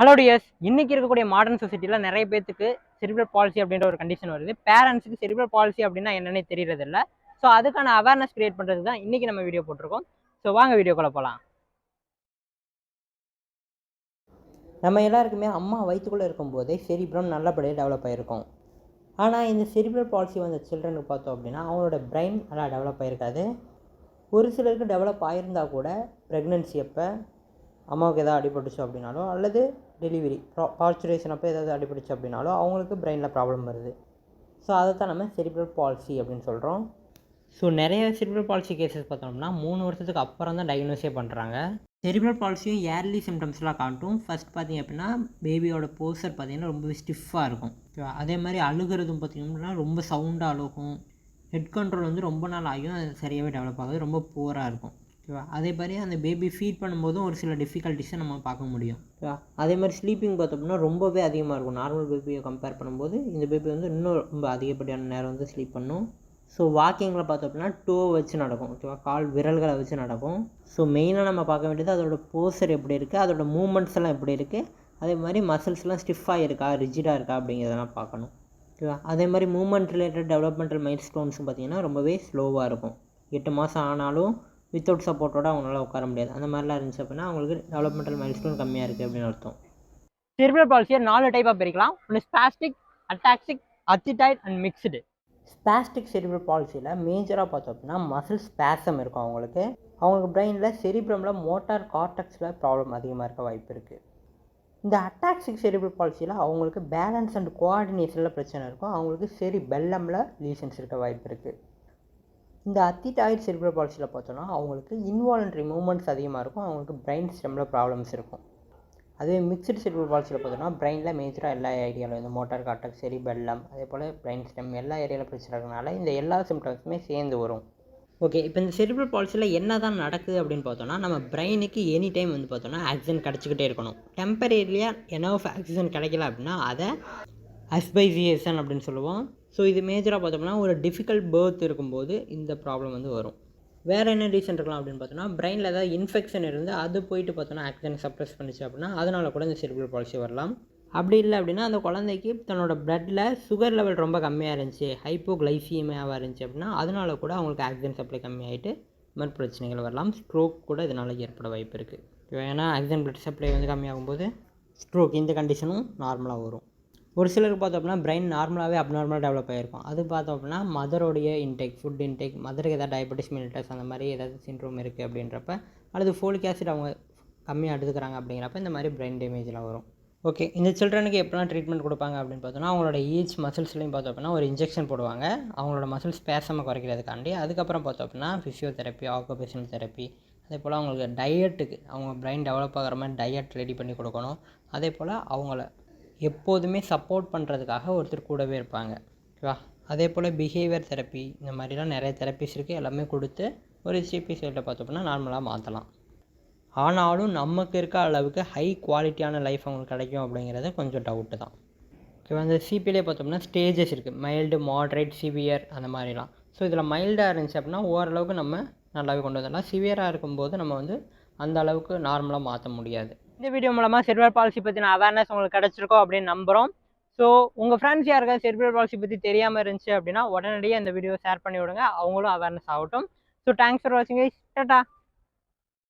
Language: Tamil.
ஹலோ டியர்ஸ், இன்னைக்கு இருக்கக்கூடிய மாடர்ன் சொசைட்டியில் நிறைய பேத்துக்கு செரிப்ரல் பாலிசி அப்படின்ற ஒரு கண்டிஷன் வருது. பேரண்ட்ஸுக்கு செரிப்ரல் பாலிசி அப்படின்னா என்னன்னே தெரியறது இல்லை. ஸோ அதுக்கான அவேர்னஸ் கிரியேட் பண்ணுறது தான் இன்னைக்கு நம்ம வீடியோ போட்டிருக்கோம். ஸோ வாங்க வீடியோக்குள்ள போகலாம். நம்ம எல்லாருக்குமே அம்மா வயிற்றுக்குள்ளே இருக்கும்போதே செரிப்ரம் நல்லபடியாக டெவலப் ஆகிருக்கும். ஆனால் இந்த செரிப்ரல் பாலிசி வந்த சில்ட்ரனுக்கு பார்த்தோம் அப்படின்னா அவங்களோட பிரெயின் நல்லா டெவலப் ஆகிருக்காது. ஒரு சிலருக்கு டெவலப் ஆகியிருந்தால் கூட ப்ரெக்னென்சி அப்போ அம்மாவுக்கு எதாவது அடிபட்டுச்சு அப்படின்னாலோ அல்லது டெலிவரி பார்ச்சுரேஷன் அப்போ ஏதாவது அடிபட்டுச்சு அப்படின்னாலோ அவங்களுக்கு பிரெயினில் ப்ராப்ளம் வருது. ஸோ அதை தான் நம்ம செரிப்ரல் பாலிசி அப்படின்னு சொல்கிறோம். ஸோ நிறைய செரிப்ரல் பாலிசி கேசஸ் பார்த்தோம்னா 3 வருஷத்துக்கு அப்புறம் தான் டயக்னோஸே பண்ணுறாங்க. செரிப்ரல் பாலிசியும் ஏர்லி சிம்டம்ஸ்லாம் காட்டும். ஃபஸ்ட் பார்த்திங்க அப்படின்னா பேபியோட போஸ்டர் பார்த்திங்கன்னா ரொம்ப ஸ்டிஃபாக இருக்கும். அதே மாதிரி அழுகிறதும் பார்த்திங்கன்னா ரொம்ப சவுண்டாக அழுகும். ஹெட் கண்ட்ரோல் வந்து ரொம்ப நாள் ஆகியும் அது சரியாகவே டெவலப் ஆகுது, ரொம்ப புவராக இருக்கும். ஓகேவா, அதே மாதிரி அந்த பேபி ஃபீட் பண்ணும்போதும் ஒரு சில டிஃபிகல்ட்டிஸை நம்ம பார்க்க முடியும். ஓகேவா, அதே மாதிரி ஸ்லீப்பிங் பார்த்தோம்னா ரொம்பவே அதிகமாக இருக்கும். நார்மல் பேபியை கம்பேர் பண்ணும்போது இந்த பேபி வந்து இன்னும் ரொம்ப அதிகப்படியான நேரம் வந்து ஸ்லீப் பண்ணும். ஸோ வாக்கிங்கில் பார்த்தோம் அப்படின்னா டோ வச்சு நடக்கும். ஓகேவா, கால் விரல்களை வச்சு நடக்கும். ஸோ மெயினாக நம்ம பார்க்க வேண்டியது அதோட போஸ்டர் எப்படி இருக்குது, அதோட மூமெண்ட்ஸ் எல்லாம் எப்படி இருக்குது, அதே மாதிரி மசில்ஸ்லாம் ஸ்டிஃபாக இருக்கா, ரிஜிடாக இருக்கா அப்படிங்கிறதெல்லாம் பார்க்கணும். ஓகேவா, அதே மாதிரி மூமெண்ட் ரிலேட்டட் டெவலப்மெண்டல் மைல் ஸ்டோன்ஸும் பார்த்திங்கன்னா ரொம்பவே ஸ்லோவாக இருக்கும். 8 மாதம் ஆனாலும் வித்தவுட் சப்போர்ட்டோட அவங்களால உட்கார முடியாது. அந்த மாதிரிலாம் இருந்துச்சு அப்படின்னா அவங்களுக்கு டெவலப்மெண்டல் மைல் ஸ்டோன் கம்மியாக இருக்குது அப்படின்னு அர்த்தம். செரிப்ரல் பாலிசியை 4 டைப்பாக பிரிக்கலாம். ஒன்று spastic, ataxic, athetoid and mixed. Spastic cerebral பாலிசியில் மேஜராக பார்த்தோம் அப்படின்னா மசில் ஸ்பாசம் இருக்கும். அவங்களுக்கு பிரெயினில் செரிப்ரமில் மோட்டார் கார்டெக்ஸில் ப்ராப்ளம் அதிகமாக இருக்க வாய்ப்பு இருக்குது. இந்த அட்டாக்சிக் செரிப்ரல் பாலிசியில் அவங்களுக்கு பேலன்ஸ் அண்ட் கோஆர்டினேஷனில் பிரச்சனை இருக்கும். அவங்களுக்கு பெல்லமில் லீஷன்ஸ் இருக்க வாய்ப்பு இருக்குது. இந்த அத்திடாய்டு செரிப்ரல் பாலிசியில் பார்த்தோன்னா அவங்களுக்கு இன்வாலன்ட்ரி மூமெண்ட்ஸ் அதிகமாக இருக்கும். அவங்களுக்கு பிரெயின் ஸ்டெம்மில் ப்ராப்ளம்ஸ் இருக்கும். அதுவே மிக்சடு செரிப்ரல் பாலிசியில் பார்த்தோன்னா பிரெயினில் மேஜராக எல்லா ஏரியாவில் இந்த மோட்டார் கார்டெக்ஸ், பெல்லம், அதே போல் பிரெயின் ஸ்டெம் எல்லா ஏரியாவில் பிரச்சனை இருக்கனால இந்த எல்லா சிம்டம்ஸுமே சேர்ந்து வரும். ஓகே, இப்போ இந்த செரிப்ரல் பாலிசியில் என்ன தான் நடக்குது அப்படின்னு பார்த்தோன்னா நம்ம பிரெயினுக்கு எனி டைம் வந்து பார்த்தோன்னா ஆக்சிஜன் கிடச்சிக்கிட்டே இருக்கணும். டெம்பரரியாக எனஃப் ஆக்சிஜன் கிடைக்கல அப்படின்னா அதை அஸ்பைசியேஷன் அப்படின்னு சொல்லுவோம். ஸோ இது மேஜராக பார்த்தோம்னா ஒரு டிஃபிகல்ட் பர்த் இருக்கும்போது இந்த ப்ராப்ளம் வந்து வரும். வேறு என்ன ரீசன் இருக்கலாம் அப்படின்னு பார்த்தோன்னா பிரெயினில் ஏதாவது இன்ஃபெக்ஷன் இருந்து அது போயிட்டு பார்த்தோன்னா ஆக்சிஜன் சப்ரஸ் பண்ணிச்சு அப்படின்னா அதனால கூட இந்த செரிப்ரல் பாலிசி வரலாம். அப்படி இல்லை அப்படின்னா அந்த குழந்தைக்கு தன்னோட பிளட்டில் சுகர் லெவல் ரொம்ப கம்மியாக இருந்துச்சு, ஹைப்போகிளைசீமியாவாக இருந்துச்சு அப்படின்னா அதனால கூட அவங்களுக்கு ஆக்சிஜன் சப்ளை கம்மியாகிட்டு மாதிரி பிரச்சனைகள் வரலாம். ஸ்ட்ரோக் கூட இதனால் ஏற்பட வாய்ப்பு இருக்குது. ஏன்னா ஆக்சிஜன் பிளட் சப்ளை வந்து கம்மியாகும்போது ஸ்ட்ரோக் இந்த கண்டிஷனும் நார்மலாக வரும். ஒரு சிலருக்கு பார்த்தோம் அப்படின்னா பிரெயின் நார்மலாகவே அப்நார்மலாக டெவலப் ஆகிருக்கும். அது பார்த்தோம் அப்படின்னா மதரோடைய இன்டேக், ஃபுட் இன்டேக், மதருக்கு ஏதாவது டயபெட்டிஸ் மிலிட்டஸ் அந்த மாதிரி ஏதாவது சிண்ட்ரோம் இருக்குது அப்படின்றப்ப, அல்லது ஃபோலிக் ஆசிட் அவங்க கம்மியாக எடுத்துக்கிறாங்க அப்படிங்கிறப்ப இந்த மாதிரி பிரெயின் டேமேஜ்லாம் வரும். ஓகே, இந்த சில்ட்ரனுக்கு எப்படிலாம் ட்ரீட்மெண்ட் கொடுப்பாங்க அப்படின்னு பார்த்தோன்னா அவங்களோட ஈச் மசில்ஸ்லையும் பார்த்தோம் அப்படின்னா ஒரு இன்ஜெக்ஷன் போடுவாங்க அவங்களோட மசில்ஸ் ஸ்பேசமை குறைக்கிறதுக்காண்டி. அதுக்கப்புறம் பார்த்தோம் அப்படின்னா ஃபிசியோதெரப்பி, ஆக்குபேஷனல் தெரப்பி, அதே போல் அவங்களுக்கு டயட்டுக்கு அவங்க பிரெயின் டெவலப் ஆகிற மாதிரி டயட் ரெடி பண்ணி கொடுக்கணும். அதே போல் அவங்கள எப்போதுமே சப்போர்ட் பண்ணுறதுக்காக ஒருத்தர் கூடவே இருப்பாங்க. ஓகேவா, அதே போல் பிஹேவியர் தெரப்பி இந்த மாதிரிலாம் நிறைய தெரப்பிஸ் இருக்குது. எல்லாமே கொடுத்து ஒரு சிபி சைடில் பார்த்தோம்னா நார்மலாக மாற்றலாம். ஆனாலும் நமக்கு இருக்க அளவுக்கு ஹை குவாலிட்டியான லைஃப் அவங்களுக்கு கிடைக்கும் அப்படிங்கிறது கொஞ்சம் டவுட்டு தான். ஓகேவா, அந்த சிபிலே பார்த்தோம்னா ஸ்டேஜஸ் இருக்குது, மைல்டு, மாட்ரேட், சிவியர் அந்த மாதிரிலாம். ஸோ இதில் மைல்டாக இருந்துச்சு அப்படின்னா ஓரளவுக்கு நம்ம நல்லாவே கொண்டு வந்துடலாம். சிவியராக இருக்கும்போது நம்ம வந்து அந்த அளவுக்கு நார்மலாக மாற்ற முடியாது. இந்த வீடியோ மூலமாக செரிப்ரல் பாலிசி பற்றின அவேர்னஸ் உங்களுக்கு கிடச்சிருக்கோம் அப்படின்னு நம்புகிறோம். ஸோ உங்கள் ஃப்ரெண்ட்ஸ் யாருக்காவது செரிப்ரல் பாலிசி பற்றி தெரியாமல் இருந்துச்சு அப்படின்னா உடனடியாக இந்த வீடியோ ஷேர் பண்ணி விடுங்க, அவங்களும் அவேர்னஸ் ஆகட்டும். ஸோ தேங்க்ஸ் ஃபார் வாட்சிங் கைஸ். டாடா.